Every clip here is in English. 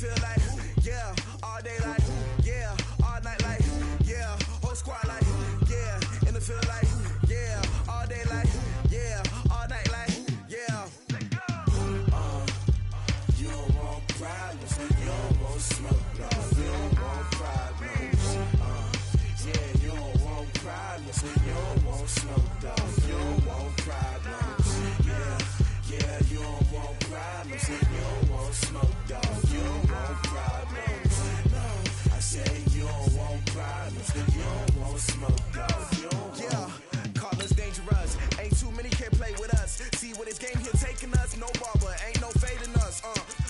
feel like, yeah, all day like, yeah, all night like, yeah, whole squad like, yeah, in the feel like, yeah, all day like, yeah, all night like, yeah. You don't want problems, you don't want smoke, no, you don't want problems. Yeah, you don't want problems, you don't want smoke, dog, you don't want problems. Yeah, you don't want problems, you don't want smoke, dog, you don't want problems. No, I say you don't want problems, you don't want smoke, dog, you don't want. Yeah, call us dangerous, ain't too many can play with us. See what this game here taking us, no barber, ain't no fading us.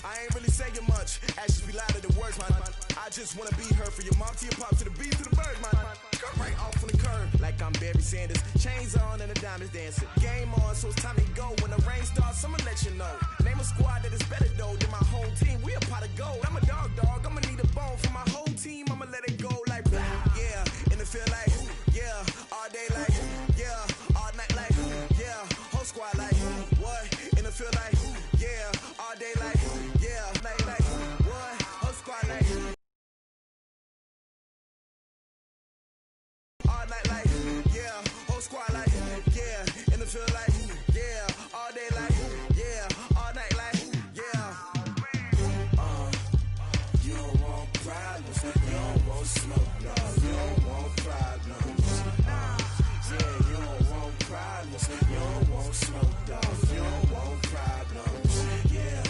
I ain't really saying much, actions be louder than words, man. I just wanna be heard, for your mom to your pop to the beat to the bird, man. Cut right off on the curb, like I'm Barry Sanders. Chains on and the diamonds dancing. Game on, so it's time to go. When the rain starts, I'ma let you know. Name a squad that is better though than my home team. We a pot of gold. I'm a dog. I'ma need a bone for my whole team. I'ma let it go like blah. Yeah, and it feel like yeah, all day like yeah, all night like yeah, whole squad like what? And it feel like yeah, all day like yeah, night like what? Whole squad like all night like yeah, whole squad like yeah, and it feel like yeah, all day like yeah, all night like yeah. You don't want problems, you don't want smoke, no, you don't want problems. Yeah, you don't want problems, you don't want smoke, dog, you don't want problems. Yeah,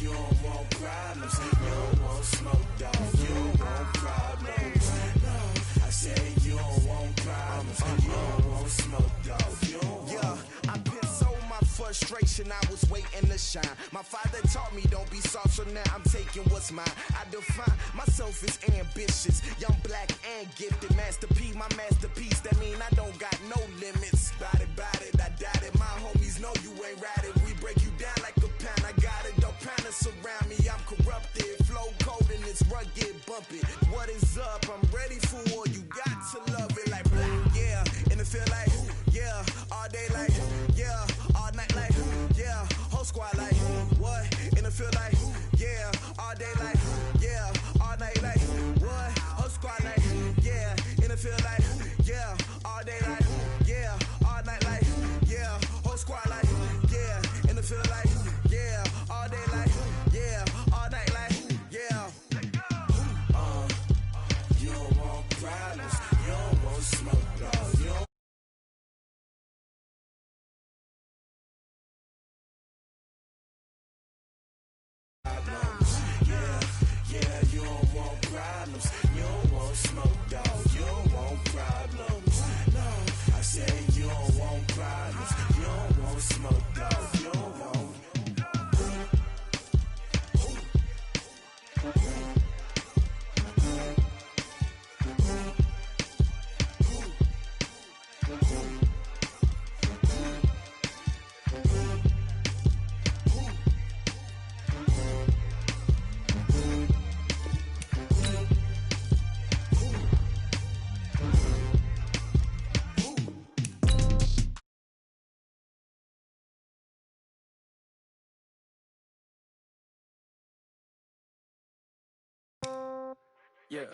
you don't want problems, you don't want smoke, dog, you don't want problems. No, I say you don't want problems, you don't want smoke, dog, you don't want. Yeah, I've been so my frustration, I was waiting to shine. My father taught me don't be soft, so now I'm taking what's mine. I define myself as ambitious, young, black, and gifted. Master P, my masterpiece, that mean I don't got no limits. Bout it, I doubt it. My homies know you ain't ratted. We break you down like a pound. I got it, don't panic surround me. I'm corrupted, flow cold and it's rugged, bumpy. What is up? I'm ready for war. You got to love it like blah. Yeah, and it feel like yeah, all day like yeah, all night like yeah, whole squad like what? And it feel like yeah, all day like yeah, all night like what? Whole squad like yeah, and it feel like yeah, all day like yeah, all night like yeah, whole squad like yeah, and it feel like yeah, all day like yeah, all night like yeah. You don't want problems, you don't want smoke, no, you don't. Yeah, you don't want problems, you don't want smoke, dog, you don't want problems. No, I say you don't want problems, you don't want smoke, dog, you don't want. Yeah.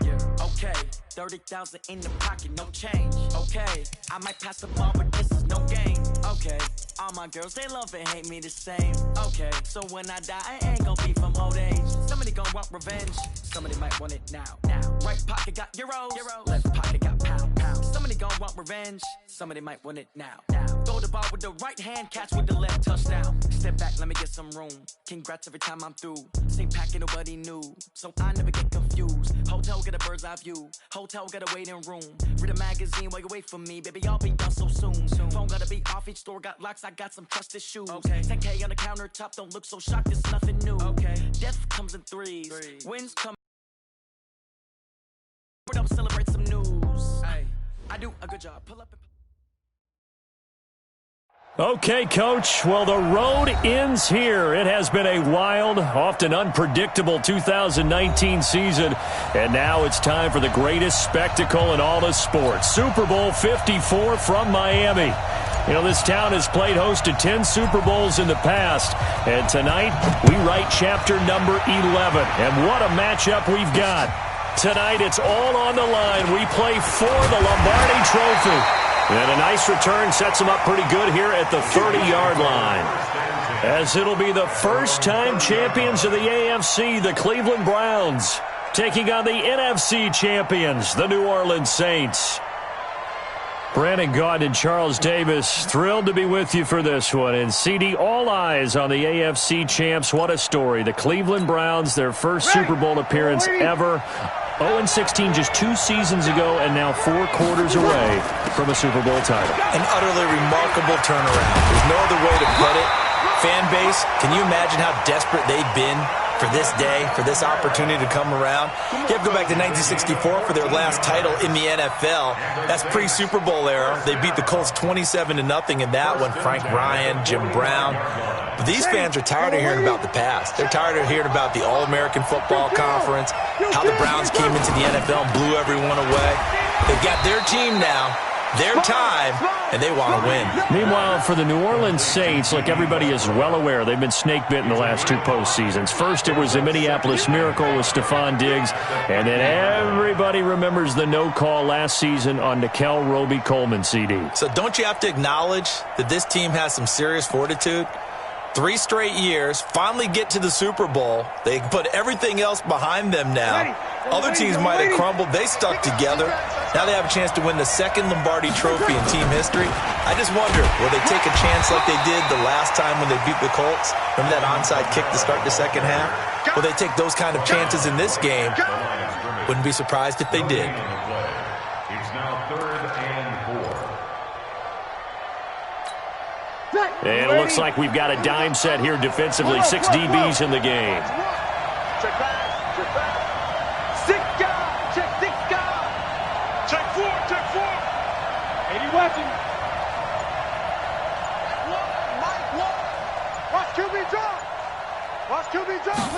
Yeah. Okay. 30,000 in the pocket, no change. Okay. I might pass the ball, but this is no game. Okay. All my girls, they love and hate me the same. Okay. So when I die, I ain't gon' be from old age. Somebody gon' want revenge. Somebody might want it now. Right pocket got euros. Left pocket got pound. Somebody gon' want revenge. Somebody might want it now. Throw the ball with the right hand, catch with the left, touchdown. Step back, let me get some room. Congrats every time I'm through. Same packet, nobody knew. So I never get confused. Hotel get a bird's eye view. Hotel got a waiting room. Read a magazine while you wait for me. Baby, I'll be done so soon. Phone gotta be off, each store got locks. I got some trusted shoes. 10K on the countertop, don't look so shocked, it's nothing new. Death comes in threes. Wins come up, celebrate some news. I do a good job. Pull up and Okay, Coach. Well, the road ends here. It has been a wild, often unpredictable 2019 season, and now it's time for the greatest spectacle in all of sports. Super Bowl 54 from Miami. You know, this town has played host to 10 Super Bowls in the past, and tonight we write chapter number 11. And what a matchup we've got. Tonight it's all on the line. We play for the Lombardi Trophy. And a nice return sets them up pretty good here at the 30-yard line. As it'll be the first-time champions of the AFC, the Cleveland Browns, taking on the NFC champions, the New Orleans Saints. Brandon Gaudin and Charles Davis, thrilled to be with you for this one. And CD, all eyes on the AFC champs. What a story. The Cleveland Browns, their first Super Bowl appearance ever. 0-16 just 2 seasons ago, and now 4 quarters away from a Super Bowl title. An utterly remarkable turnaround. There's no other way to put it. Fan base, can you imagine how desperate they've been for this day, for this opportunity to come around? You have to go back to 1964 for their last title in the NFL. That's pre-Super Bowl era. They beat the Colts 27-0 in that one. Frank Ryan, Jim Brown. But these fans are tired of hearing about the past. They're tired of hearing about the All-American Football Conference, how the Browns came into the NFL and blew everyone away. They've got their team now, their time, and they want to win. Meanwhile, for the New Orleans Saints, like everybody is well aware, they've been snake-bitten the last 2 postseasons. First, it was the Minneapolis Miracle with Stephon Diggs, and then everybody remembers the no-call last season on Nickel Roby-Coleman CD. So don't you have to acknowledge that this team has some serious fortitude? 3 straight years, finally get to the Super Bowl. They put everything else behind them now. Other teams might have crumbled. They stuck together. Now they have a chance to win the 2nd Lombardi Trophy in team history. I just wonder, will they take a chance like they did the last time when they beat the Colts? Remember that onside kick to start the second half? Will they take those kind of chances in this game? Wouldn't be surprised if they did. It's now 3rd and 4. And it looks like we've got a dime set here defensively. 6 DBs in the game. Check back, check back. 6 guys, check 6 guys. Check 4, check 4. 80 watching. Watch QB drop. Watch QB drop.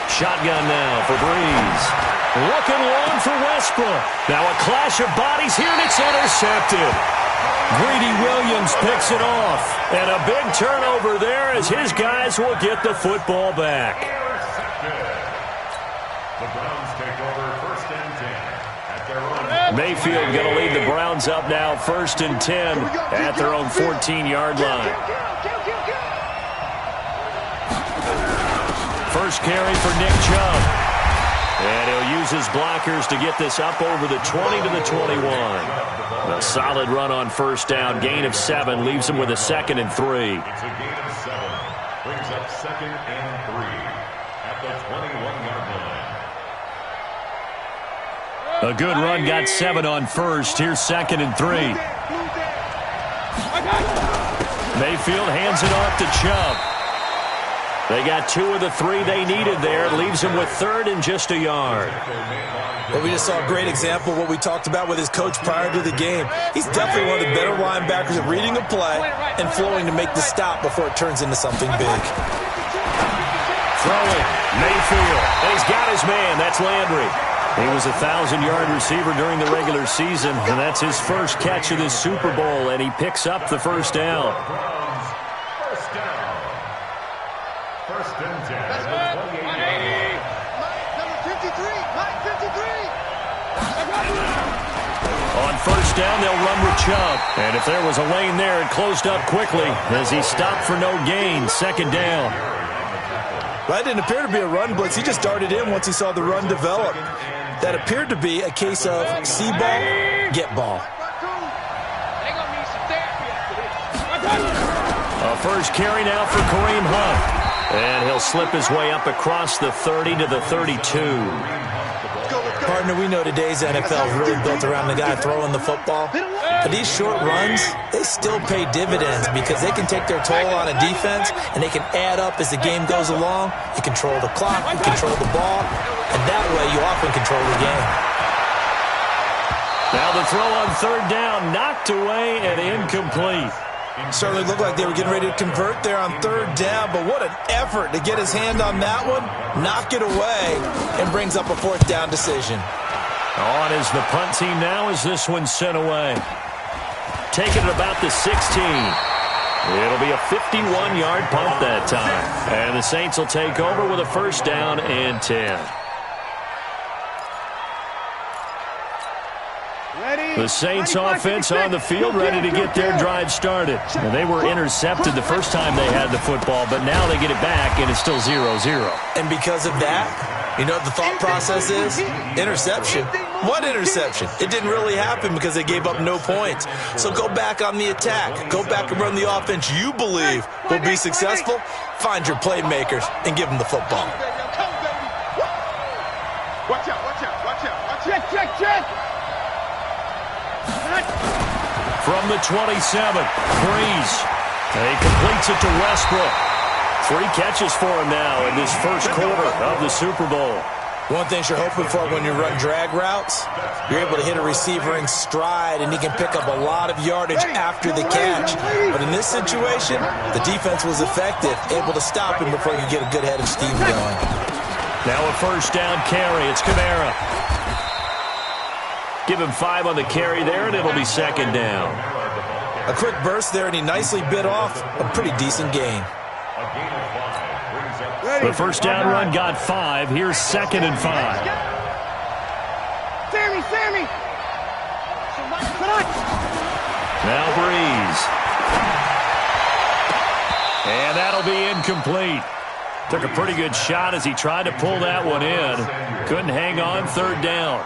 Shotgun now for Breeze. Looking long for Westbrook. Now a clash of bodies here, and it's intercepted. Greedy Williams picks it off. And a big turnover there as his guys will get the football back. The Browns take over 1st and 10 at their own. Mayfield going to lead the Browns up now 1st and 10 at their own 14-yard line. First carry for Nick Chubb. And he'll use his blockers to get this up over the 20 to the 21. A solid run on 1st down. Gain of 7 leaves him with a 2nd and 3. It's a gain of 7. Brings up 2nd and 3 at the 21-yard line. A good run, got 7 on 1st. Here's 2nd and 3. Mayfield hands it off to Chubb. They got 2 of the 3 they needed there. Leaves him with 3rd and just a yard. Well, we just saw a great example of what we talked about with his coach prior to the game. He's definitely one of the better linebackers at reading a play and flowing to make the stop before it turns into something big. Throwing, Mayfield. And he's got his man. That's Landry. He was a 1,000-yard receiver during the regular season, and that's his first catch of this Super Bowl, and he picks up the 1st down. First down. 1st and 10 at the 28-yard line. On 1st down, they'll run with Chubb. And if there was a lane there, it closed up quickly as he stopped for no gain. 2nd down. That didn't appear to be a run blitz. He just darted in once he saw the run develop. That appeared to be a case of see ball, get ball. A first carry now for Kareem Hunt. And he'll slip his way up across the 30 to the 32. Partner, we know today's NFL is really built around the guy throwing the football. But these short runs, they still pay dividends because they can take their toll on a defense and they can add up as the game goes along. You control the clock, you control the ball, and that way you often control the game. Now the throw on 3rd down, knocked away and incomplete. Certainly looked like they were getting ready to convert there on 3rd down, but what an effort to get his hand on that one, knock it away, and brings up a 4th down decision. On is the punt team now as this one's sent away. take it at about the 16. It'll be a 51-yard punt that time. And the Saints will take over with a first down and 10. The Saints offense on the field ready to get their drive started. And they were intercepted the first time they had the football, but now they get it back, and it's still 0-0. And because of that, you know what the thought process is? Interception. What interception? It didn't really happen because they gave up no points. So go back on the attack. Go back and run the offense you believe will be successful. Find your playmakers and give them the football. Watch out, watch out, watch out. Check. From the 27, Breeze. He completes it to Westbrook. 3 catches for him now in this first quarter of the Super Bowl. One thing you're hoping for when you run drag routes, you're able to hit a receiver in stride, and he can pick up a lot of yardage after the catch. But in this situation, the defense was effective, able to stop him before you get a good head of steam going. Now a first down carry. It's Kamara. Give him 5 on the carry there, and it'll be second down. A quick burst there, and he nicely bit off a pretty decent gain. The first down run got 5. Here's second and 5. Sammy! Now Breeze. And that'll be incomplete. Took a pretty good shot as he tried to pull that one in. Couldn't hang on, third down.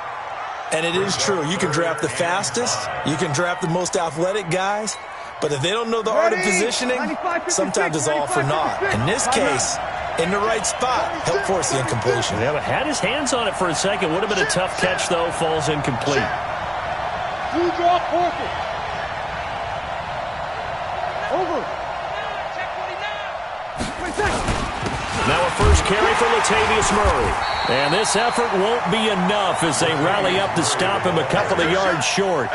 And it is true. You can draft the fastest. You can draft the most athletic guys. But if they don't know the art of positioning, sometimes it's all for naught. In this case, in the right spot, helped force the incompletion. Yeah, but had his hands on it for a second. Would have been a tough catch, though. Falls incomplete. You draw forfeit. Over. Now a first carry for Latavius Murray. And this effort won't be enough as they rally up to stop him a couple of yards short.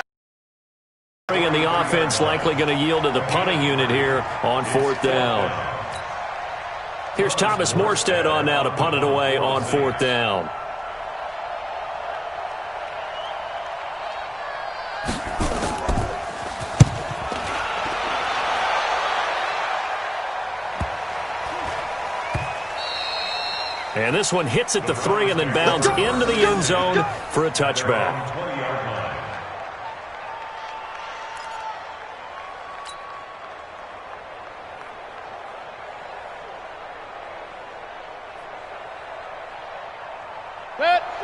And the offense likely going to yield to the punting unit here on fourth down. Here's Thomas Morstead on now to punt it away on fourth down. And this one hits at the 3 and then bounds into the end zone for a touchback.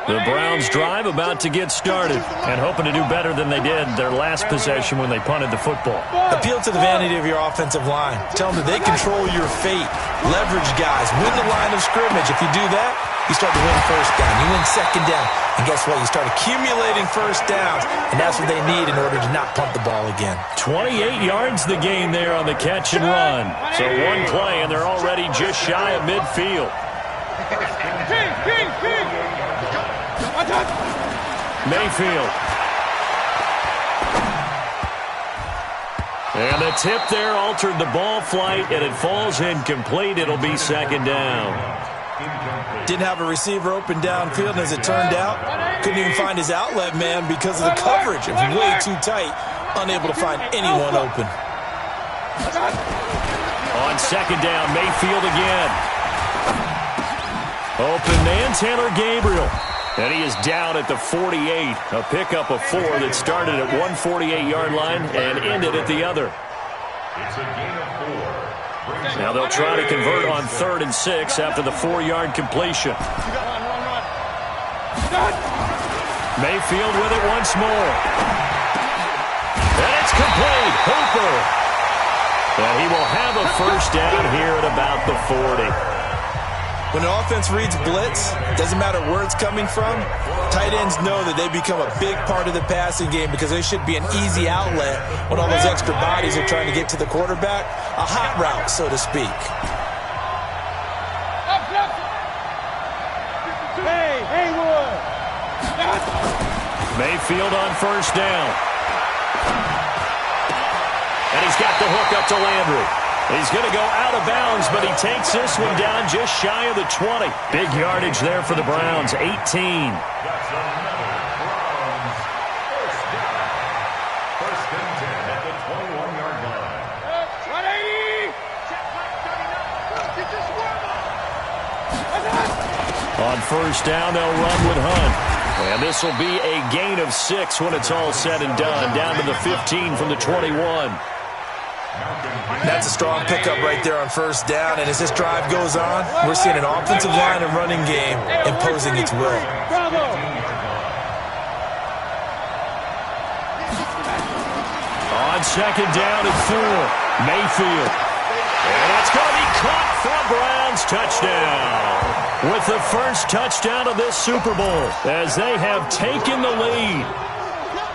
The Browns drive about to get started and hoping to do better than they did their last possession when they punted the football. Appeal to the vanity of your offensive line. Tell them that they control your fate. Leverage guys. Win the line of scrimmage. If you do that, you start to win first down. You win second down. And guess what? You start accumulating first downs, and that's what they need in order to not punt the ball again. 28 yards the gain there on the catch and run. So one play, and they're already just shy of midfield. Mayfield. And the tip there altered the ball flight, and it falls incomplete. It'll be second down. Didn't have a receiver open downfield, and as it turned out, couldn't even find his outlet man because of the coverage. It was way too tight, unable to find anyone open. On second down, Mayfield again. Open man, Taylor Gabriel. And he is down at the 48. A pickup of 4 that started at one 48-yard line and ended at the other. It's a gain of 4. Now they'll try to convert on 3rd and 6 after the 4-yard completion. Mayfield with it once more. And it's complete. Hooper. And he will have a first down here at about the 40. When an offense reads blitz, doesn't matter where it's coming from, tight ends know that they become a big part of the passing game because they should be an easy outlet when all those extra bodies are trying to get to the quarterback. A hot route, so to speak. Hey, Haywood! Mayfield on first down. And he's got the hook up to Landry. He's going to go out of bounds, but he takes this one down just shy of the 20. Big yardage there for the Browns, 18. That's another Browns first down. First and 10 at the On first down, they'll run with Hunt. And this will be a gain of 6 when it's all said and done. Down to the 15 from the 21. That's a strong pickup right there on first down. And as this drive goes on, we're seeing an offensive line and running game imposing its will. On second down and 4, Mayfield. And it's going to be caught for a Browns touchdown. With the first touchdown of this Super Bowl as they have taken the lead.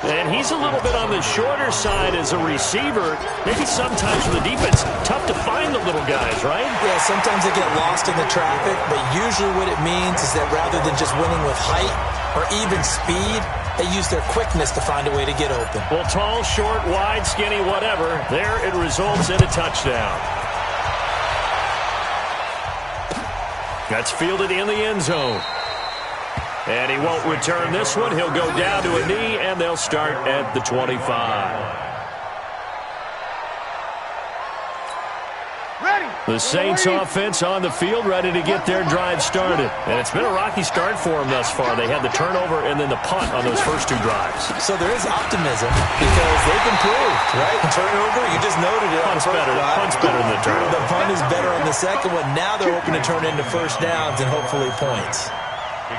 And he's a little bit on the shorter side as a receiver. Maybe sometimes for the defense, tough to find the little guys, right? Yeah, sometimes they get lost in the traffic, but usually what it means is that rather than just winning with height or even speed, they use their quickness to find a way to get open. Well, tall, short, wide, skinny, whatever, there it results in a touchdown. That's fielded in the end zone. And he won't return this one. He'll go down to a knee, and they'll start at the 25. The Saints offense on the field, ready to get their drive started. And it's been a rocky start for them thus far. They had the turnover and then the punt on those first 2 drives. So there is optimism because they've improved, right? Turnover, you just noted it. Punt's better than the turnover. The punt is better on the second one. Now they're hoping to turn into first downs and hopefully points.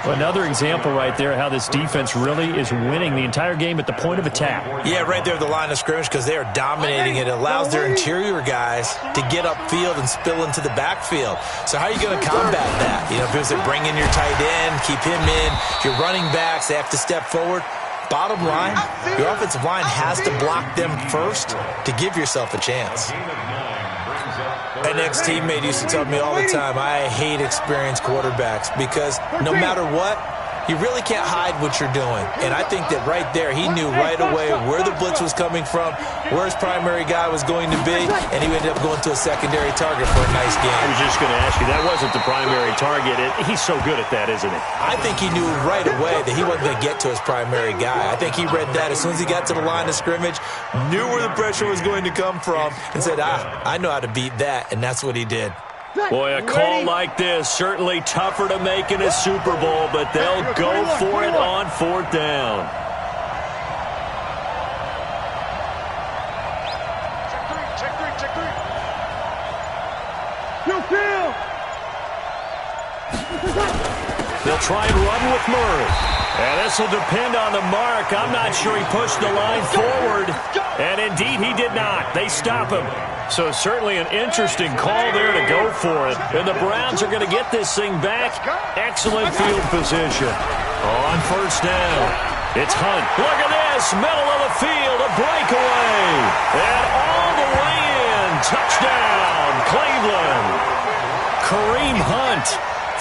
Another example right there how this defense really is winning the entire game at the point of attack. Yeah, right there at the line of scrimmage because they are dominating it. It allows their interior guys to get upfield and spill into the backfield. So how are you going to combat that? You know, if it's bring in your tight end, keep him in. Your running backs, they have to step forward. Bottom line, your offensive line has to block them first to give yourself a chance. An ex-teammate used to tell me all the time, I hate experienced quarterbacks because no matter what, you really can't hide what you're doing. And I think that right there, he knew right away where the blitz was coming from, where his primary guy was going to be, and he ended up going to a secondary target for a nice game. I was just going to ask you, that wasn't the primary target. He's so good at that, isn't he? I think he knew right away that he wasn't going to get to his primary guy. I think he read that as soon as he got to the line of scrimmage, knew where the pressure was going to come from, and said, I know how to beat that, and that's what he did. Boy, a call like this, certainly tougher to make in a Super Bowl, but they'll go for it on 4th down. Check three. They'll try and run with Murray. And this will depend on the mark. I'm not sure he pushed the line forward. And indeed, he did not. They stop him. So certainly an interesting call there to go for it. And the Browns are going to get this thing back. Excellent field position. On first down, it's Hunt. Look at this. Middle of the field, a breakaway. And all the way in. Touchdown, Cleveland. Kareem Hunt.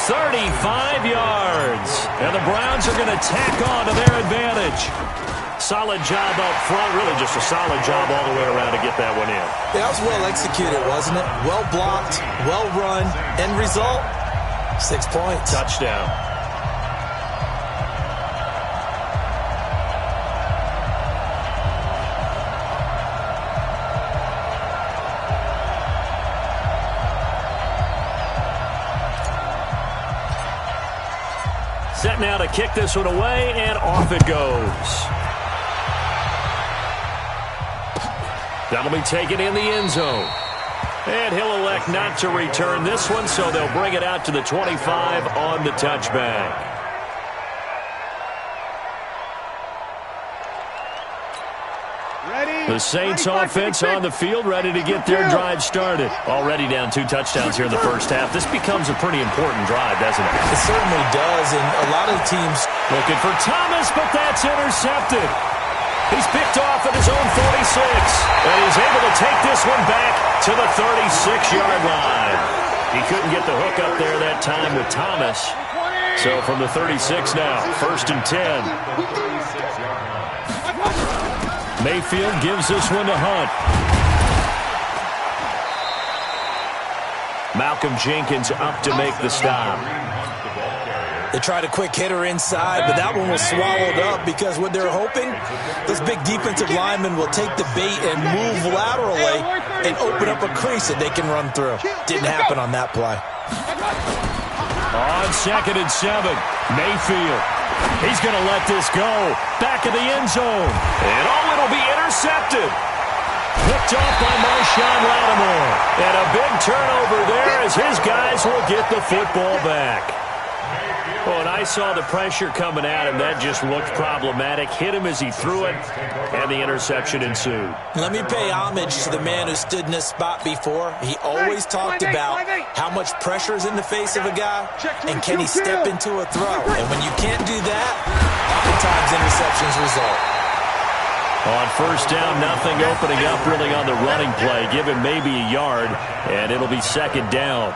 35 yards. And the Browns are going to tack on to their advantage. Solid job up front. Really just a solid job all the way around to get that one in. That was well executed, wasn't it? Well blocked, well run. End result, 6 points. Touchdown. Set now to kick this one away, and off it goes. That'll be taken in the end zone. And he'll elect not to return this one, so they'll bring it out to the 25 on the touchback. The Saints offense on the field, ready to get their drive started. Already down 2 touchdowns here in the first half. This becomes a pretty important drive, doesn't it? It certainly does, and a lot of teams looking for Thomas, but that's intercepted. He's picked off at his own 46, and he's able to take this one back to the 36-yard line. He couldn't get the hook up there that time with Thomas. So from the 36 now, 1st and 10. Mayfield gives this one to Hunt. Malcolm Jenkins up to make the stop. They tried a quick hitter inside, but that one was swallowed up because what they're hoping, those big defensive linemen will take the bait and move laterally and open up a crease that they can run through. Didn't happen on that play. On on 2nd and 7. Mayfield. He's going to let this go. Back of the end zone. And it'll be intercepted. Picked off by Marshawn Lattimore. And a big turnover there as his guys will get the football back. Well, and I saw the pressure coming at him. That just looked problematic. Hit him as he threw it, and the interception ensued. Let me pay homage to the man who stood in this spot before. He always talked about how much pressure is in the face of a guy, and can he step into a throw. And when you can't do that, oftentimes interceptions result. On 1st down, nothing opening up really on the running play. Give him maybe a yard, and it'll be 2nd down.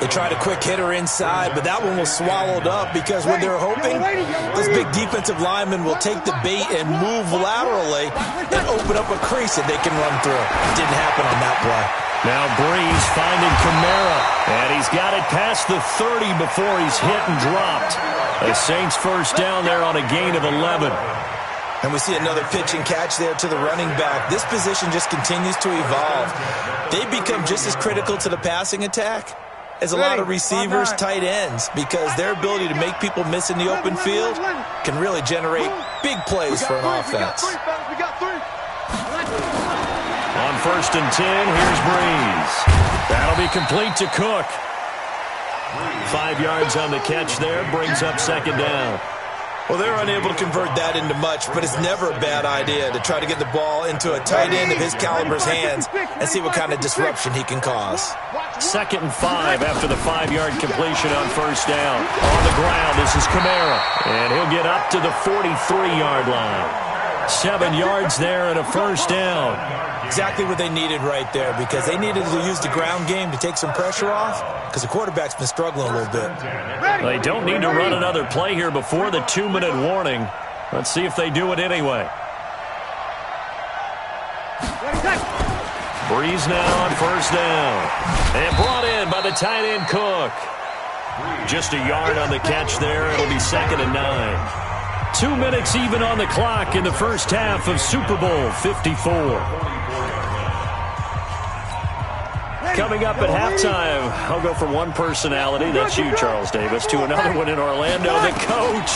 They tried a quick hitter inside, but that one was swallowed up because when they're hoping, those big defensive linemen will take the bait and move laterally and open up a crease that they can run through. Didn't happen on that play. Now Breeze finding Kamara, and he's got it past the 30 before he's hit and dropped. The Saints 1st down there on a gain of 11. And we see another pitch and catch there to the running back. This position just continues to evolve. They become just as critical to the passing attack as a lot of receivers, tight ends, because their ability to make people miss in the open field can really generate big plays for an offense. On 1st and 10, here's Breeze. That'll be complete to Cook. 5 yards on the catch there, brings up 2nd down. Well, they're unable to convert that into much, but it's never a bad idea to try to get the ball into a tight end of his caliber's hands and see what kind of disruption he can cause. 2nd and 5 after the 5-yard completion on 1st down. On the ground, this is Kamara, and he'll get up to the 43-yard line. 7 yards there and a 1st down. Exactly what they needed right there, because they needed to use the ground game to take some pressure off, because the quarterback's been struggling a little bit. They don't need to run another play here before the 2-minute warning. Let's see if they do it anyway. Breeze now on 1st down. And brought in by the tight end Cook. Just a yard on the catch there. It'll be 2nd and 9. 2 minutes even on the clock in the first half of Super Bowl 54. Coming up at halftime, I'll go from one personality, that's you, Charles Davis, to another one in Orlando, the coach.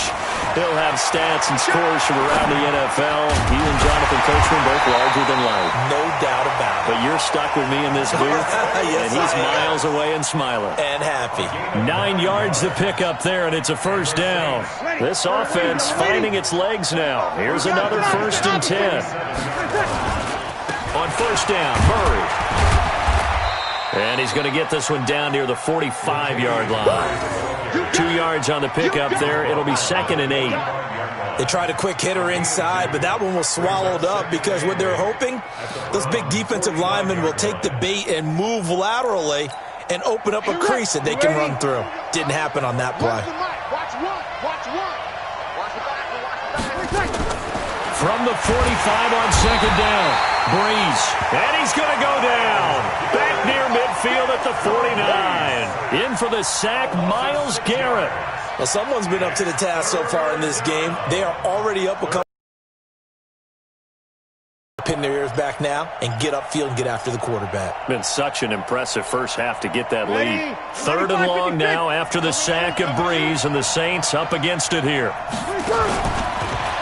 He'll have stats and scores from around the NFL. He and Jonathan Coachman both larger than life. No doubt about it. But you're stuck with me in this booth, yes, and he's miles away and smiling. And happy. 9 yards to pick up there, and it's a 1st down. This offense finding its legs now. Here's another 1st and 10. On 1st down, Murray. And he's going to get this one down near the 45-yard line. 2 yards on the pickup there. It'll be 2nd and 8. They tried a quick hitter inside, but that one was swallowed up because what they're hoping, those big defensive linemen will take the bait and move laterally and open up a crease that they can run through. Didn't happen on that play. From the 45 on 2nd down, Breeze. And he's going to go down. Back near midfield at the 49. In for the sack, Myles Garrett. Well, someone's been up to the task so far in this game. They are already up a couple. Pin their ears back now and get upfield and get after the quarterback. Been such an impressive first half to get that lead. 3rd and long now after the sack of Breeze, and the Saints up against it here.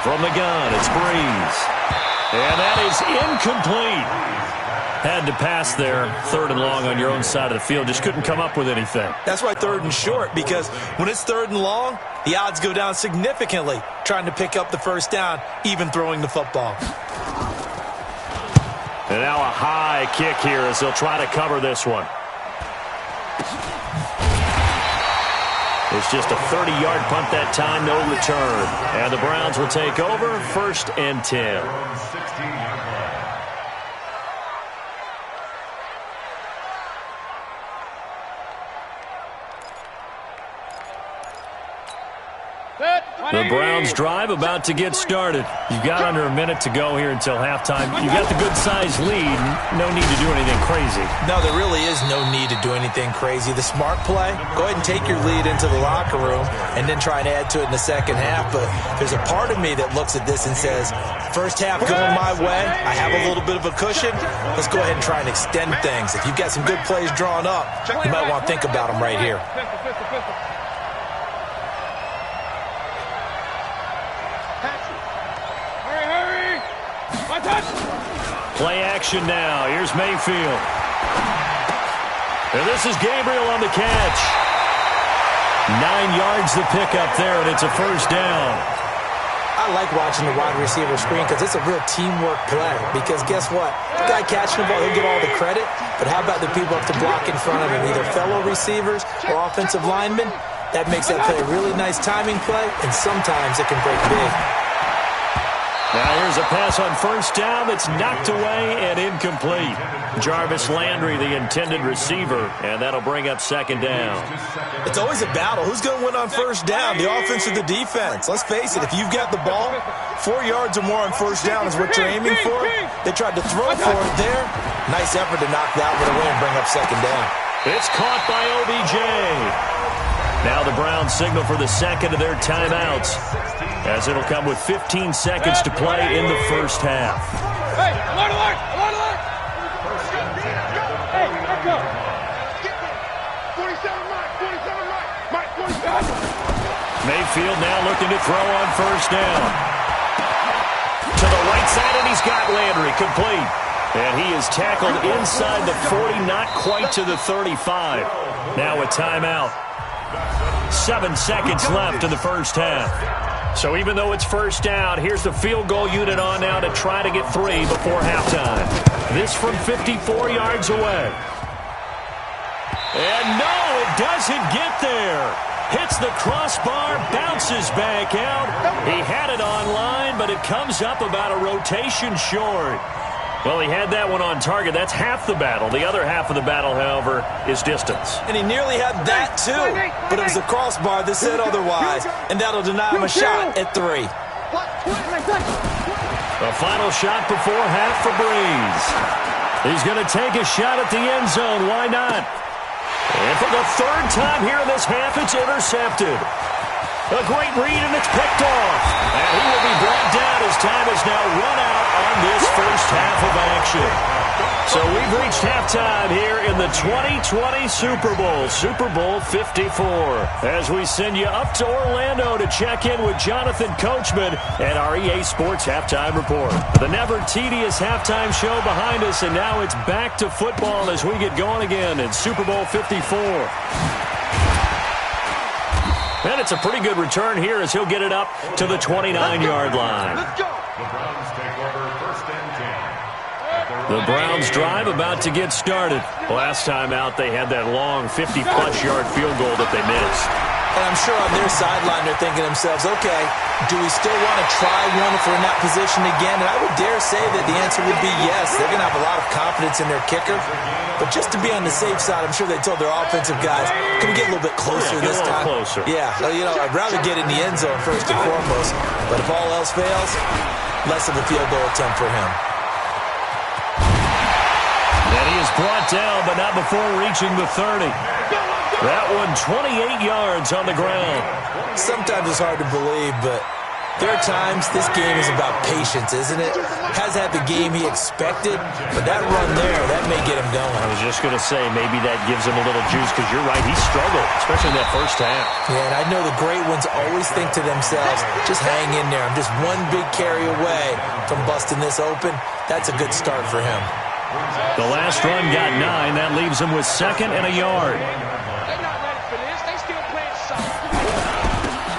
From the gun, it's Breeze. And that is incomplete. Had to pass there, 3rd and long on your own side of the field. Just couldn't come up with anything. That's why 3rd and short, because when it's 3rd and long, the odds go down significantly trying to pick up the 1st down, even throwing the football. And now a high kick here as they'll try to cover this one. It's just a 30-yard punt that time, no return. And the Browns will take over, 1st and 10. The Browns drive about to get started. You've got under a minute to go here until halftime. You've got the good-sized lead. No need to do anything crazy. No, there really is no need to do anything crazy. The smart play, go ahead and take your lead into the locker room and then try and add to it in the second half. But there's a part of me that looks at this and says, first half going my way, I have a little bit of a cushion. Let's go ahead and try and extend things. If you've got some good plays drawn up, you might want to think about them right here. Play action now. Here's Mayfield. And this is Gabriel on the catch. 9 yards the pickup there, and it's a first down. I like watching the wide receiver screen because it's a real teamwork play. Because guess what? The guy catching the ball, he'll get all the credit. But how about the people up to block in front of him, either fellow receivers or offensive linemen? That makes that play a really nice timing play, and sometimes it can break big. Now here's a pass on first down that's knocked away and incomplete. Jarvis Landry, the intended receiver, and that'll bring up second down. It's always a battle. Who's going to win on first down, the offense or the defense? Let's face it, if you've got the ball, 4 yards or more on first down is what you're aiming for. They tried to throw for it there. Nice effort to knock that one away and bring up second down. It's caught by OBJ. Now the Browns signal for the second of their timeouts, as it'll come with 15 seconds to play in the first half. Hey, alert, alert, alert, alert! Hey, let's go! 47 Mike, 47. Mayfield now looking to throw on first down. To the right side, and he's got Landry complete. And he is tackled inside the 40, not quite to the 35. Now a timeout. 7 seconds left in the first half. So even though it's first down, here's the field goal unit on now to try to get 3 before halftime. This from 54 yards away. And no, it doesn't get there. Hits the crossbar, bounces back out. He had it online, but it comes up about a rotation short. Well, he had that one on target. That's half the battle. The other half of the battle, however, is distance. And he nearly had that, too. But it was the crossbar that said otherwise. And that'll deny him a shot at 3. The final shot before half for Breeze. He's going to take a shot at the end zone. Why not? And for the third time here in this half, it's intercepted. A great read, and it's picked off. And he will be brought down as time is now run out on this first half of action. So we've reached halftime here in the 2020 Super Bowl, Super Bowl 54. As we send you up to Orlando to check in with Jonathan Coachman and our EA Sports Halftime Report. The never tedious halftime show behind us, and now it's back to football as we get going again in Super Bowl 54. And it's a pretty good return here as he'll get it up to the 29-yard line. Let's go! The Browns take over first and 10. The Browns drive about to get started. Last time out, they had that long 50-plus yard field goal that they missed. And I'm sure on their sideline they're thinking to themselves, okay, do we still want to try one if we're in that position again? And I would dare say that the answer would be yes. They're going to have a lot of confidence in their kicker. But just to be on the safe side, I'm sure they told their offensive guys, can we get a little bit closer this time? Closer. Yeah, so, I'd rather get in the end zone first and foremost. But if all else fails, less of a field goal attempt for him. And he is brought down, but not before reaching the 30. That one 28 yards on the ground. Sometimes it's hard to believe, but there are times this game is about patience, isn't it? Has had the game he expected, but that run there, that may get him going. I was just going to say, maybe that gives him a little juice, because you're right, he struggled, especially in that first half. Yeah, and I know the great ones always think to themselves, just hang in there. I'm just one big carry away from busting this open. That's a good start for him. The last run got 9. That leaves him with 2nd and a yard. They're not ready for this. They still playing soft.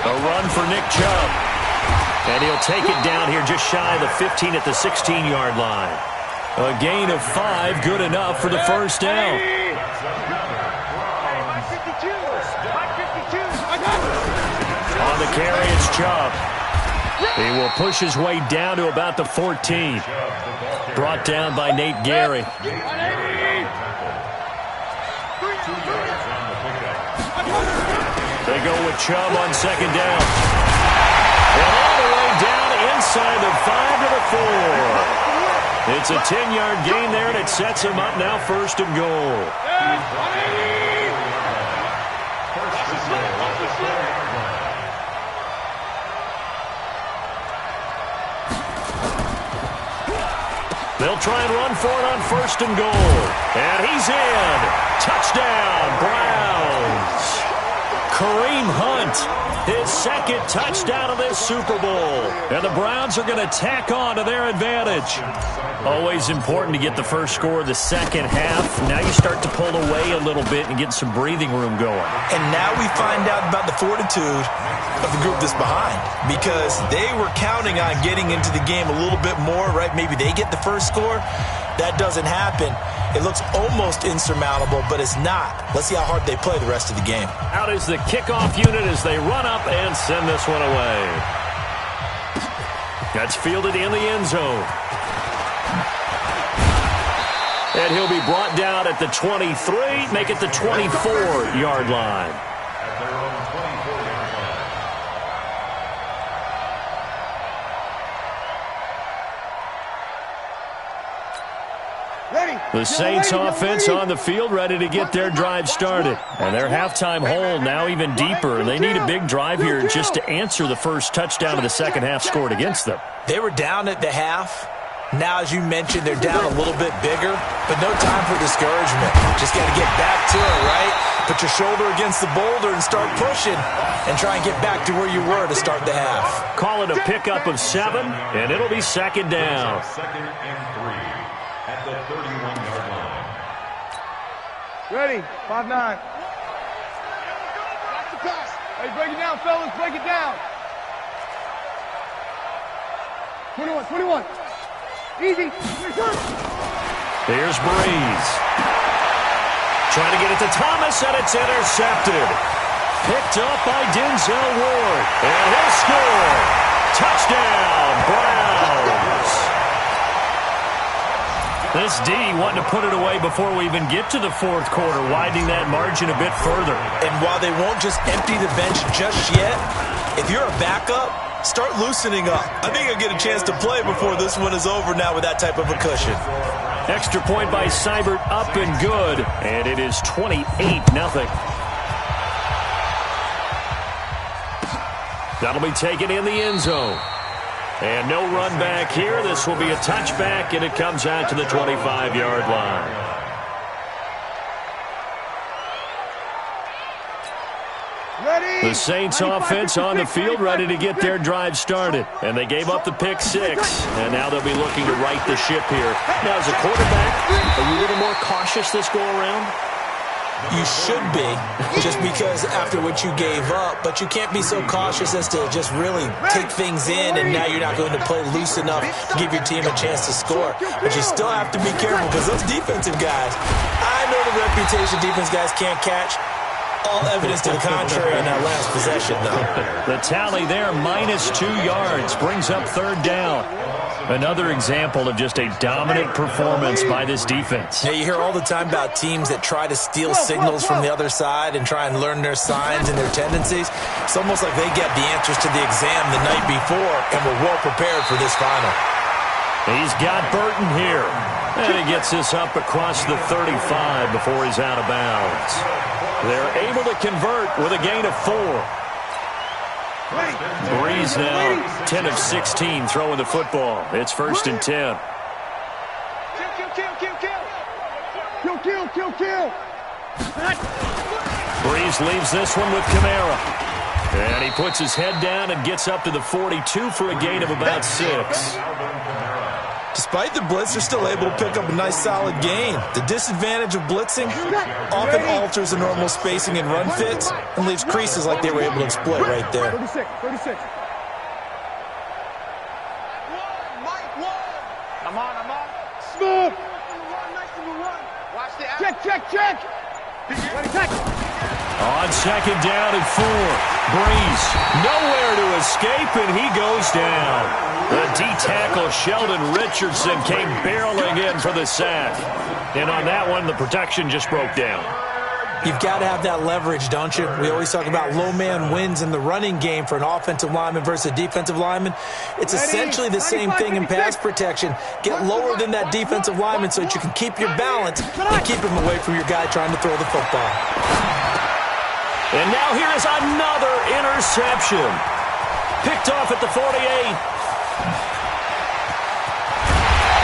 A run for Nick Chubb. And he'll take it down here just shy of the 15 at the 16-yard line. A gain of 5, good enough for the first down. On the carry, it's Chubb. He will push his way down to about the 14. Brought down by Nate Gary. They go with Chubb on second down. And all the way down inside the 5 to the 4. It's a 10-yard gain there, and it sets him up now first and goal. They'll try and run for it on first and goal. And he's in. Touchdown, Browns. Kareem Hunt, his second touchdown of this Super Bowl. And the Browns are going to tack on to their advantage. Always important to get the first score of the second half. Now you start to pull away a little bit and get some breathing room going. And now we find out about the fortitude of the group that's behind, because they were counting on getting into the game a little bit more, right? Maybe they get the first score. That doesn't happen. It looks almost insurmountable, but it's not. Let's see how hard they play the rest of the game. Out is the kickoff unit as they run up and send this one away. That's fielded in the end zone. And he'll be brought down at the 23, make it the 24-yard line. At their own 24-yard line. The Saints offense on the field, ready to get their drive started. And their halftime hole now even deeper. They need a big drive here just to answer the first touchdown of the second half scored against them. They were down at the half. Now, as you mentioned, they're down a little bit bigger, but no time for discouragement. Just got to get back to it, right? Put your shoulder against the boulder and start pushing and try and get back to where you were to start the half. Call it a pickup of 7, and it'll be second down. Second and 3 at the 31-yard line. Ready, 5-9. Hey, break it down, fellas, break it down. 21. Easy. Here's Breeze. Trying to get it to Thomas, and it's intercepted. Picked up by Denzel Ward. And he'll score. Touchdown, Browns. This D wanting to put it away before we even get to the fourth quarter, widening that margin a bit further. And while they won't just empty the bench just yet, if you're a backup, start loosening up. I think you'll get a chance to play before this one is over now with that type of a cushion. Extra point by Seibert, up and good. And it is 28-0. That'll be taken in the end zone. And no run back here. This will be a touchback, and it comes out to the 25-yard line. The Saints offense on the field, ready to get their drive started. And they gave up the pick 6, and now they'll be looking to right the ship here. Now, as a quarterback, are you a little more cautious this go-around? You should be, just because after what you gave up, but you can't be so cautious as to just really take things in, and now you're not going to play loose enough to give your team a chance to score. But you still have to be careful, because those defensive guys, I know the reputation defense guys can't catch. All evidence to the contrary in that last possession, though. The tally there, -2 yards, brings up third down. Another example of just a dominant performance by this defense. Yeah, you hear all the time about teams that try to steal signals from the other side and try and learn their signs and their tendencies. It's almost like they get the answers to the exam the night before and were well prepared for this final. He's got Burton here. And he gets this up across the 35 before he's out of bounds. They're able to convert with a gain of 4. Breeze now 10 of 16 throwing the football. It's 1st and 10. Kill. Breeze leaves this one with Kamara. And he puts his head down and gets up to the 42 for a gain of about 6. Despite the blitz, they're still able to pick up a nice solid gain. The disadvantage of blitzing often alters the normal spacing and run fits and leaves creases like they were able to exploit right there. 36. I'm on. Smooth. Watch the check. On second down and 4. Breeze nowhere to escape, and he goes down. The D-tackle Sheldon Richardson came barreling in for the sack. And on that one, the protection just broke down. You've got to have that leverage, don't you? We always talk about low man wins in the running game for an offensive lineman versus a defensive lineman. It's essentially the same thing in pass protection. Get lower than that defensive lineman so that you can keep your balance and keep him away from your guy trying to throw the football. And now here is another interception. Picked off at the 48.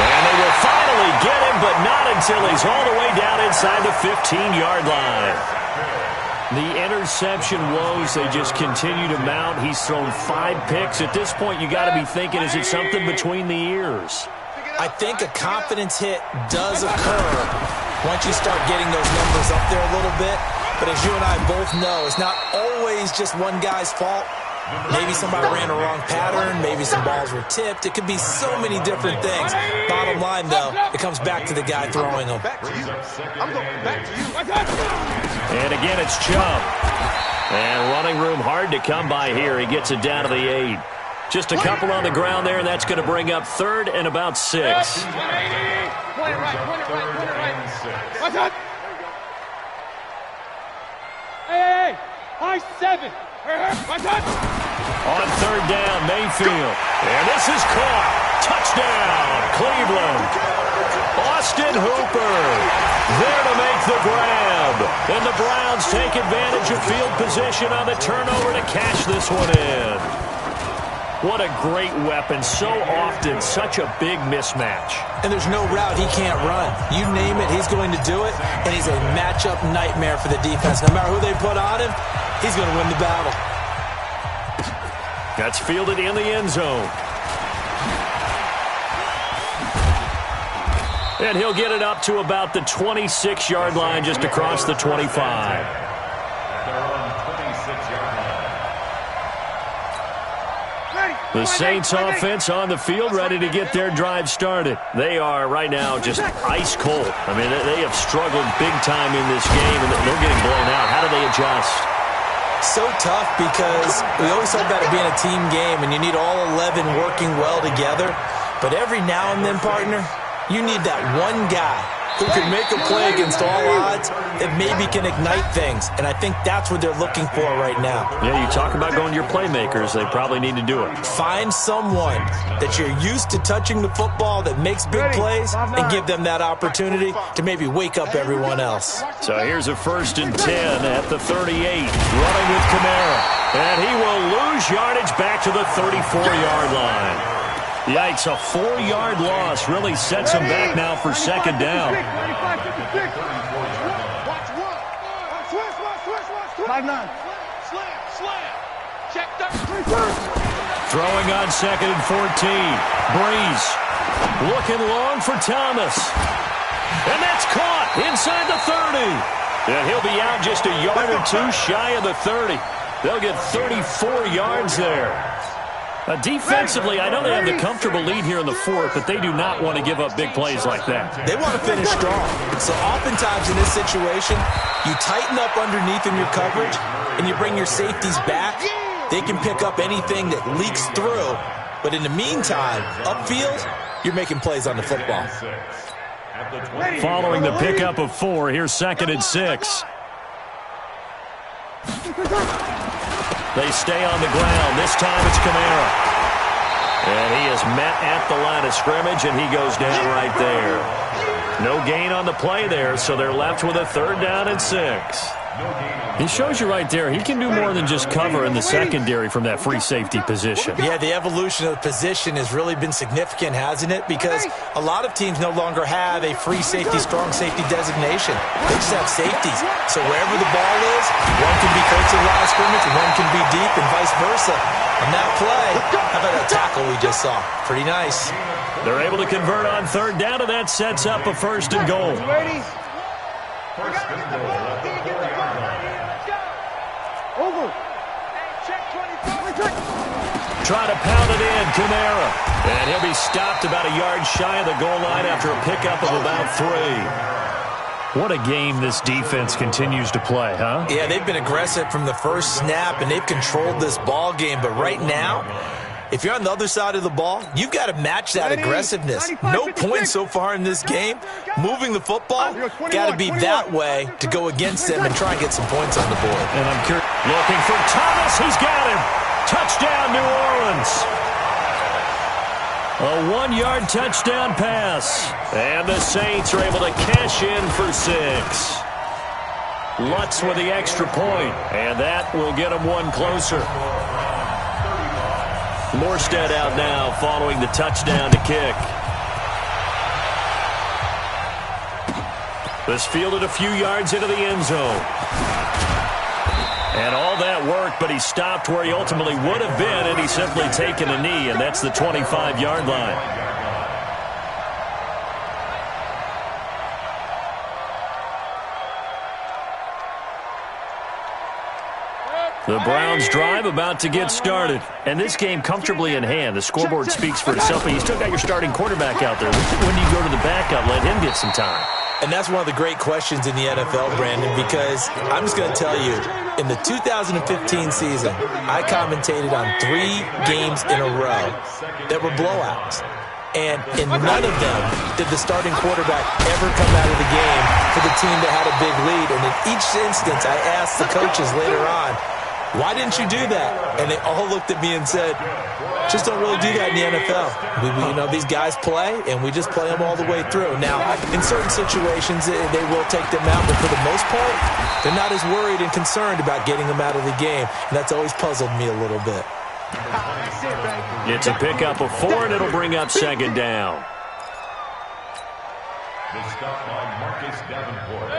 And they will finally get him, but not until he's all the way down inside the 15-yard line. The interception woes, they just continue to mount. He's thrown 5 picks. At this point, you got to be thinking, is it something between the ears? I think a confidence hit does occur once you start getting those numbers up there a little bit. But as you and I both know, it's not always just one guy's fault. Maybe somebody ran a wrong pattern. Maybe some balls were tipped. It could be so many different things. Bottom line, though, it comes back to the guy throwing them. Back to you. I'm going back to you. And again, it's Chubb. And running room hard to come by here. He gets it down to the 8. Just a couple on the ground there, and that's going to bring up 3rd and about 6. 180. Point it right. Watch out. Hey. High 7. Watch out. On 3rd down, Mayfield. And this is caught. Touchdown, Cleveland. Austin Hooper there to make the grab. And the Browns take advantage of field position on the turnover to cash this one in. What a great weapon. So often, such a big mismatch. And there's no route he can't run. You name it, he's going to do it. And he's a matchup nightmare for the defense. No matter who they put on him, he's going to win the battle. That's fielded in the end zone. And he'll get it up to about the 26-yard line, just across the 25. They're on 26-yard line. The Saints offense on the field, ready to get their drive started. They are right now just ice cold. I mean, they have struggled big time in this game, and they're getting blown out. How do they adjust? So tough because we always talk about it being a team game, and you need all 11 working well together. But every now and then, partner, you need that one guy who can make a play against all odds that maybe can ignite things. And I think that's what they're looking for right now. Yeah, you talk about going to your playmakers. They probably need to do it. Find someone that you're used to touching the football that makes big plays and give them that opportunity to maybe wake up everyone else. So here's a 1st and 10 at the 38. Running with Kamara. And he will lose yardage back to the 34-yard line. Yikes, a 4-yard loss really sets him back now for 2nd down. 5-9. Throwing on 2nd and 14. Breeze looking long for Thomas. And that's caught inside the 30. And he'll be out just a yard or 2 shy of the 30. They'll get 34 yards there. Defensively, I know they have the comfortable lead here in the 4th, but they do not want to give up big plays like that. They want to finish strong. So oftentimes in this situation, you tighten up underneath in your coverage, and you bring your safeties back. They can pick up anything that leaks through. But in the meantime, upfield, you're making plays on the football. Following the pickup of 4, here's 2nd and 6. They stay on the ground. This time it's Kamara. And he is met at the line of scrimmage, and he goes down right there. No gain on the play there, so they're left with a 3rd down and 6. He shows you right there, he can do more than just cover in the secondary from that free safety position. Yeah, the evolution of the position has really been significant, hasn't it? Because a lot of teams no longer have a free safety, strong safety designation. They just have safeties. So wherever the ball is, one can be close to the line of scrimmage, and one can be deep, and vice versa. On that play, how about that tackle we just saw? Pretty nice. They're able to convert on 3rd down, and that sets up a 1st and goal. First and goal at the 4-yard line. Over. Try to pound it in, Kamara. And he'll be stopped about a yard shy of the goal line after a pickup of about 3. What a game this defense continues to play, huh? Yeah, they've been aggressive from the first snap, and they've controlled this ball game. But right now, if you're on the other side of the ball, you've got to match that aggressiveness. No points so far in this game. Moving the football, got to be that way to go against them and try and get some points on the board. And I'm curious. Looking for Thomas. He's got him. Touchdown, New Orleans. A 1-yard touchdown pass. And the Saints are able to cash in for 6. Lutz with the extra point, and that will get them one closer. Morstead out now following the touchdown to kick. This fielded a few yards into the end zone. And all that work, but he stopped where he ultimately would have been, and he's simply taken a knee, and that's the 25-yard line. The Browns drive about to get started. And this game comfortably in hand. The scoreboard speaks for itself, but you still got your starting quarterback out there. When do you go to the backup, let him get some time? And that's one of the great questions in the NFL, Brandon, because I'm just going to tell you, in the 2015 season, I commentated on 3 games in a row that were blowouts. And in none of them did the starting quarterback ever come out of the game for the team that had a big lead. And in each instance, I asked the coaches later on, why didn't you do that? And they all looked at me and said, just don't really do that in the NFL. These guys play, and we just play them all the way through. Now, in certain situations, they will take them out, but for the most part, they're not as worried and concerned about getting them out of the game. And that's always puzzled me a little bit. It's a pickup of 4, and it'll bring up second down. The stop by Marcus Davenport.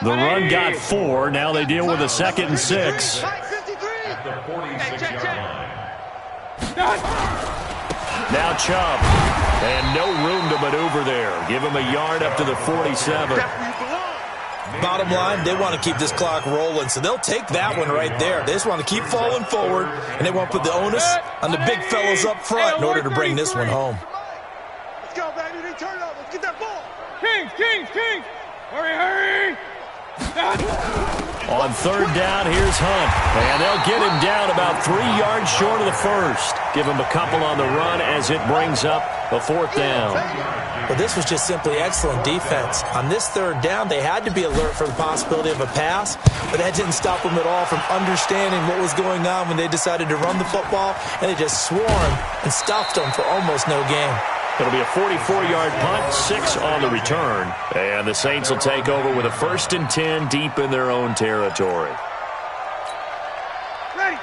The run got 4. Now they deal with a 2nd and 6. At the 46-yard line. Now Chubb. And no room to maneuver there. Give him a yard up to the 47. Bottom line, they want to keep this clock rolling, so they'll take that one right there. They just want to keep falling forward, and they want to put the onus on the big fellas up front in order to bring this one home. Let's go, baby. They turn up. Let's get that ball. Kings. Hurry. On 3rd down, here's Hunt. And they'll get him down about 3 yards short of the first. Give him a couple on the run as it brings up a 4th down. Well, this was just simply excellent defense. On this 3rd down, they had to be alert for the possibility of a pass, but that didn't stop them at all from understanding what was going on when they decided to run the football, and they just swarmed and stopped them for almost no gain. It'll be a 44-yard punt, 6 on the return. And the Saints will take over with a 1st and 10 deep in their own territory.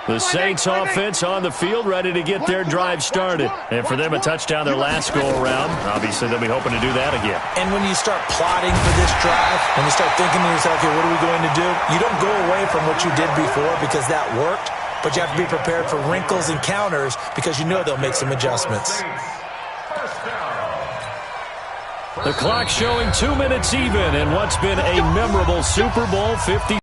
The Saints offense on the field, ready to get their drive started. And for them, a touchdown their last go-around. Obviously, they'll be hoping to do that again. And when you start plotting for this drive, when you start thinking to yourself, okay, what are we going to do? You don't go away from what you did before because that worked, but you have to be prepared for wrinkles and counters because you know they'll make some adjustments. The clock showing 2 minutes even in what's been a memorable Super Bowl 50.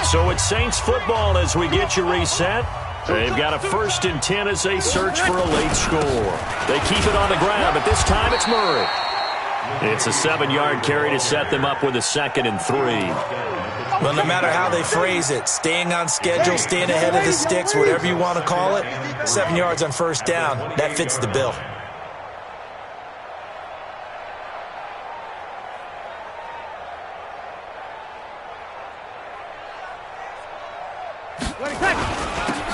So it's Saints football as we get you reset. They've got a 1st and 10 as they search for a late score. They keep it on the ground, but this time it's Murray. It's a 7-yard carry to set them up with a 2nd and 3. Well, no matter how they phrase it, staying on schedule, staying ahead of the sticks, whatever you want to call it, 7 yards on 1st down, that fits the bill.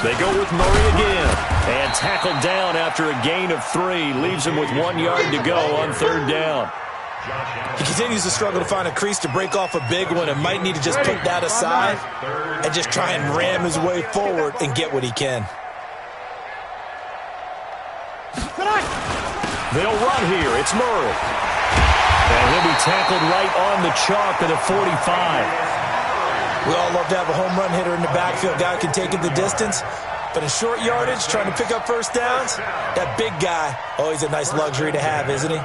They go with Murray again. And tackled down after a gain of 3. Leaves him with 1 yard to go on 3rd down. He continues to struggle to find a crease to break off a big one and might need to just put that aside and just try and ram his way forward and get what he can. They'll run here. It's Murray. And he'll be tackled right on the chalk at the 45. We all love to have a home run hitter in the backfield, guy who can take it the distance. But in short yardage, trying to pick up 1st downs, that big guy, always a nice luxury to have, isn't he?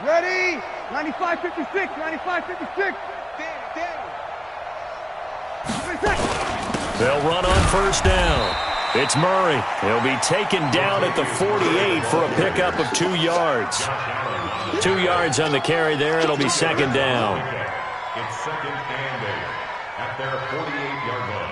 Ready? 95-56, 95-56. They'll run on 1st down. It's Murray. He'll be taken down at the 48 for a pickup of 2 yards. 2 yards on the carry there. It'll be 2nd down. It's 2nd and 8 at their 48-yard line.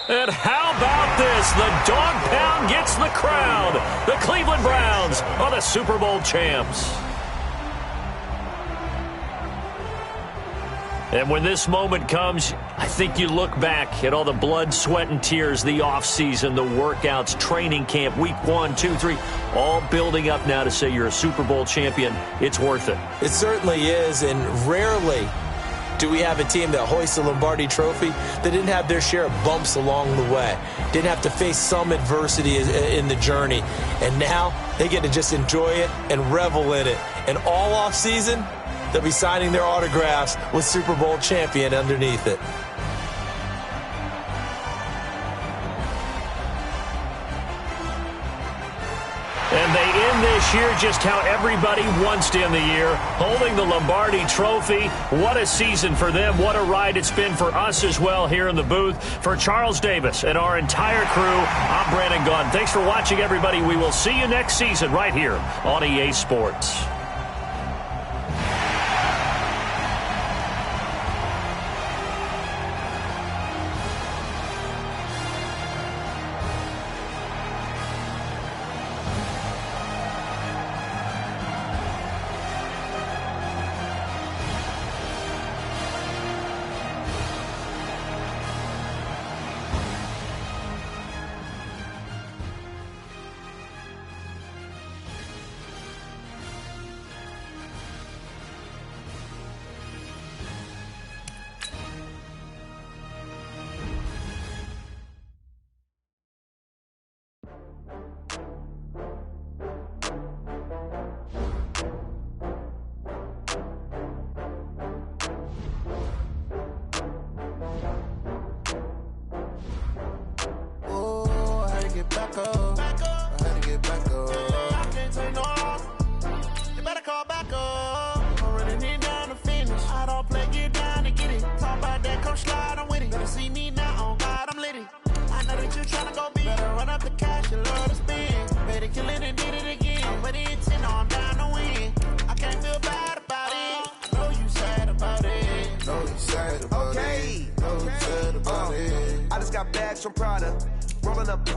And how about this? The dog pound gets the crowd. The Cleveland Browns are the Super Bowl champs. And when this moment comes, I think you look back at all the blood, sweat, and tears, the offseason, the workouts, training camp, week 1, 2, 3, all building up now to say you're a Super Bowl champion. It's worth it. It certainly is, and rarely do we have a team that hoists a Lombardi trophy that didn't have their share of bumps along the way, didn't have to face some adversity in the journey, and now they get to just enjoy it and revel in it. And all offseason, they'll be signing their autographs with Super Bowl champion underneath it. And they end this year just how everybody wants to end the year, holding the Lombardi Trophy. What a season for them. What a ride it's been for us as well here in the booth. For Charles Davis and our entire crew, I'm Brandon Gaudin. Thanks for watching, everybody. We will see you next season right here on EA Sports. I just got bags from Prada, rolling up.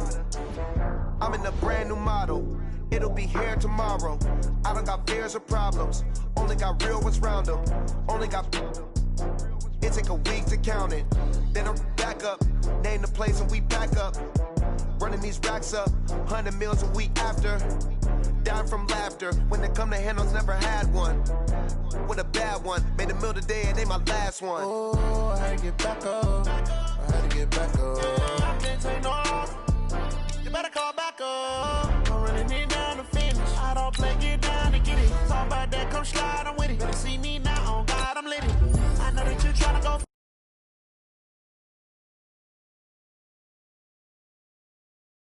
I'm in a brand new model. It'll be here tomorrow. I don't got fears or problems. Only got real ones round them. Only got. It take a week to count it. Then I'm back up. Name the place and we back up. Running these racks up. 100 meals a week after. Down from laughter. When they come to handles, never had one. With a bad one. Made a meal today and they my last one. Oh, I had to get back up. I had to get back up. I can't take no loss. You better call back up. I'm running it down to finish. I don't play, get down to get it. Talk about that, come slide, I'm with it. Better see me now.